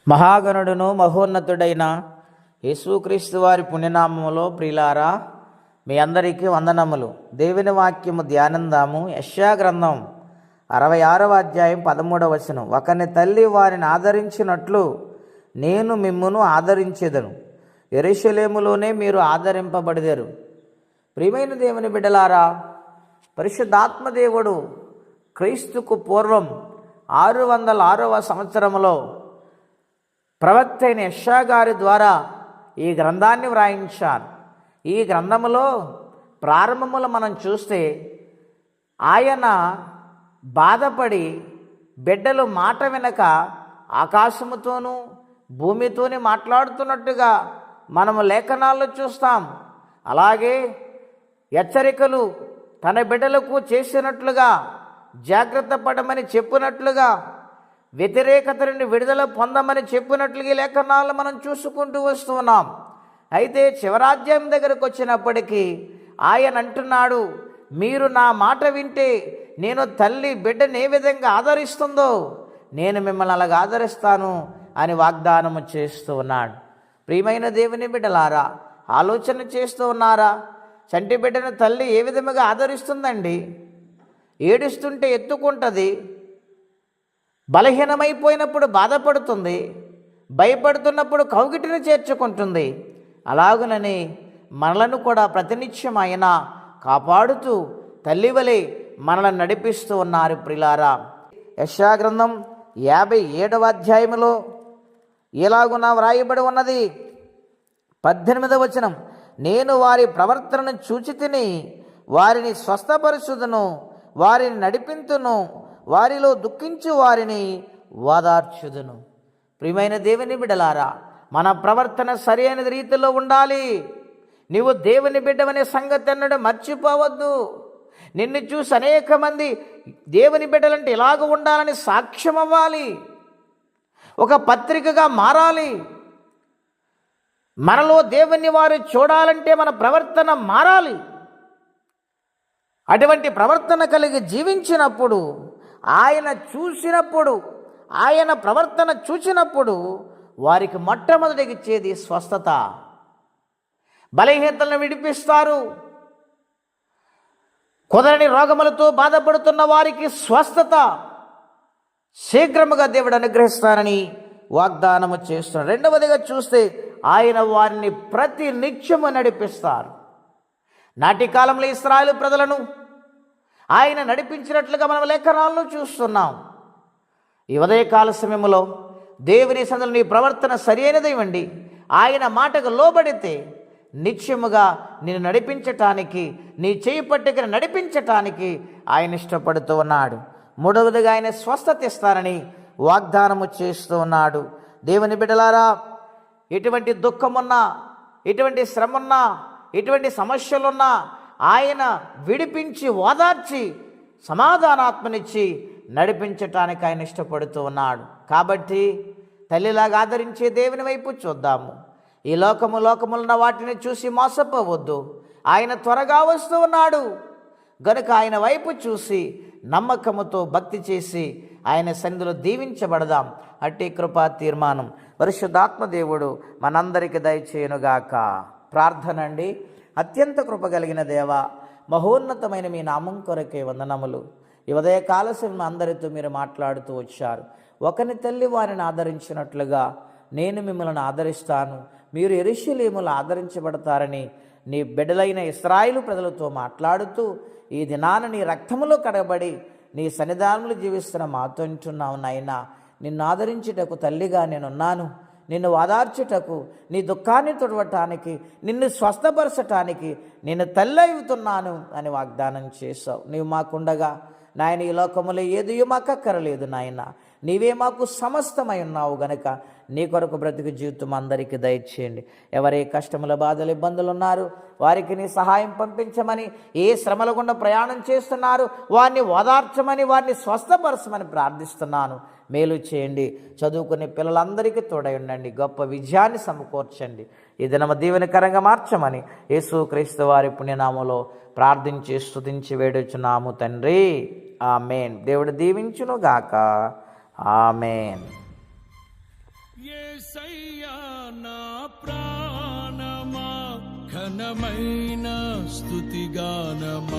మహాగణుడును మహోన్నతుడైన యేసుక్రీస్తు వారి పుణ్యనామములో ప్రియులారా, మీ అందరికీ వందనములు. దేవుని వాక్యము ధ్యానందాము. యెషయా గ్రంథం 66వ అధ్యాయం 13వ వచనం. ఒకని తల్లి వారిని ఆదరించినట్లు నేను మిమ్మును ఆదరించెదను, యెరూషలేములోనే మీరు ఆదరింపబడెదరు. ప్రియమైన దేవుని బిడ్డలారా, పరిశుద్ధాత్మదేవుడు క్రీస్తుకు పూర్వం 606వ సంవత్సరంలో ప్రవక్త అయిన యెషయా గారి ద్వారా ఈ గ్రంథాన్ని వ్రాయించారు. ఈ గ్రంథములో ప్రారంభములో మనం చూస్తే ఆయన బాధపడి బిడ్డలు మాట వినక ఆకాశముతోనూ భూమితోని మాట్లాడుతున్నట్టుగా మనము లేఖనాల్లో చూస్తాం. అలాగే హెచ్చరికలు తన బిడ్డలకు చేసినట్లుగా, జాగ్రత్త పడమని చెప్పినట్లుగా, వ్యతిరేకత నుండి విడుదల పొందమని చెప్పినట్లుగా లేఖనాలు మనం చూసుకుంటూ వస్తున్నాం. అయితే చివరాధ్యాయం దగ్గరకు వచ్చినప్పటికీ ఆయన అంటున్నాడు, మీరు నా మాట వింటే నేను తల్లి బిడ్డను ఏ విధంగా ఆదరిస్తుందో నేను మిమ్మల్ని అలాగా ఆదరిస్తాను అని వాగ్దానము చేస్తూ ఉన్నాడు. ప్రియమైన దేవుని బిడ్డలారా, ఆలోచన చేస్తూ ఉన్నారా? చంటి బిడ్డను తల్లి ఏ విధముగా ఆదరిస్తుందండి? ఏడుస్తుంటే ఎత్తుకుంటుంది, బలహీనమైపోయినప్పుడు బాధపడుతుంది, భయపడుతున్నప్పుడు కౌగిటిని చేర్చుకుంటుంది. అలాగునని మనలను కూడా ప్రతినిత్యం ఆయన కాపాడుతూ తల్లి వలె మనల్ని నడిపిస్తూ ఉన్నారు. ప్రియులారా, యెషయా గ్రంథం 57వ అధ్యాయములో ఎలాగున వ్రాయబడి ఉన్నది. 18వ వచనం. నేను వారి ప్రవర్తనను చూచి తిని వారిని స్వస్థపరచుదును, వారిని నడిపింతును, వారిలో దుఃఖించు వారిని ఓదార్చుదును. ప్రియమైన దేవుని బిడ్డలారా, మన ప్రవర్తన సరైన రీతిలో ఉండాలి. నీవు దేవుని బిడ్డవనే సంగతి అన్నడు మర్చిపోవద్దు. నిన్ను చూసి అనేక మంది దేవుని బిడ్డలంటే ఇలాగ ఉండాలని సాక్ష్యం అవ్వాలి, ఒక పత్రికగా మారాలి. మనలో దేవుని వారు చూడాలంటే మన ప్రవర్తన మారాలి. అటువంటి ప్రవర్తన కలిగి జీవించినప్పుడు, ఆయన చూసినప్పుడు, ఆయన ప్రవర్తన చూసినప్పుడు వారికి మొట్టమొదటిగా ఇచ్చేది స్వస్థత. బలహీనతలను విడిపిస్తారు. కుదరని రోగములతో బాధపడుతున్న వారికి స్వస్థత శీఘ్రముగా దేవుడు అనుగ్రహిస్తానని వాగ్దానము చేస్తున్నారు. రెండవదిగా చూస్తే ఆయన వారిని ప్రతి నిత్యము నడిపిస్తారు. నాటి కాలంలో ఇశ్రాయేలు ప్రజలను ఆయన నడిపించినట్లుగా మనం లేఖనాల్లో చూస్తున్నాం. ఈ ఉదయకాల సమయంలో దేవుని సన్నిధిలో నీ ప్రవర్తన సరైనదివ్వండి. ఆయన మాటకు లోబడితే నిత్యముగా నిన్ను నడిపించటానికి, నీ చేయి పట్టుకుని నడిపించటానికి ఆయన ఇష్టపడుతూ ఉన్నాడు. మూడవదిగా ఆయన స్వస్థత ఇస్తారని వాగ్దానము చేస్తూ ఉన్నాడు. దేవుని బిడ్డలారా, ఎటువంటి దుఃఖమున్నా, ఎటువంటి శ్రమన్నా, ఎటువంటి సమస్యలున్నా ఆయన విడిపించి ఓదార్చి సమాధానాత్మనిచ్చి నడిపించటానికి ఆయన ఇష్టపడుతూ ఉన్నాడు. కాబట్టి తల్లిలాగా ఆదరించే దేవుని వైపు చూద్దాము. ఈ లోకమున్న వాటిని చూసి మోసపోవద్దు. ఆయన త్వరగా వస్తూ ఉన్నాడు గనుక ఆయన వైపు చూసి నమ్మకముతో భక్తి చేసి ఆయన సన్నిధిలో దీవించబడదాం. అట్టి కృపా తీర్మానం పరిశుద్ధాత్మ దేవుడు మనందరికీ దయచేయునుగాక. ప్రార్థన అండి. అత్యంత కృప కలిగిన దేవ, మహోన్నతమైన మీ నామం కొరకే వందనములు. ఈ ఉదయకాల సమయం అందరితో మీరు మాట్లాడుతూ వచ్చారు. ఒకని తల్లి వారిని ఆదరించినట్లుగా నేను మిమ్మల్ని ఆదరిస్తాను, మీరు యెరూషలేములో ఆదరించబడతారని నీ బిడ్డలైన ఇశ్రాయేలు ప్రజలతో మాట్లాడుతూ ఈ దినాన నీ రక్తములో కడగబడి నీ సన్నిధానంలో జీవిస్తున్న మాతో అంటున్నావు. నాయనా, నిన్ను ఆదరించుటకు తల్లిగా నేనున్నాను, నిన్ను ఓదార్చుటకు, నీ దుఃఖాన్ని తుడవటానికి, నిన్ను స్వస్థపరచటానికి నేను తల్లి అవుతున్నాను అని వాగ్దానం చేశావు. నీవు మాకుండగా నాయన ఈ లోకములో ఏది మాకు అక్కరలేదు. నాయన నీవే మాకు సమస్తమై ఉన్నావు గనక నీ కొరకు బ్రతుకు జీవితం అందరికీ దయచేయండి. ఎవరే కష్టముల, బాధలు, ఇబ్బందులు ఉన్నారు వారికి నీ సహాయం పంపించమని, ఏ శ్రమల గుండా ప్రయాణం చేస్తున్నారు వారిని ఓదార్చమని, వారిని స్వస్థపరచమని ప్రార్థిస్తున్నాను. మేలు చేయండి. చదువుకునే పిల్లలందరికీ తోడై ఉండండి. గొప్ప విజయాన్ని సమకూర్చండి. ఈ దినము దీవెనకరంగా మార్చమని యేసుక్రీస్తు వారి పుణ్యనామములో ప్రార్థించి స్తుతించి వేడుచున్నాము తండ్రి. ఆమేన్. దేవుడు దీవించును గాక. ఆమేన్. యేసయ్యా నా ప్రాణమా ఘనమైన స్తుతిగానమా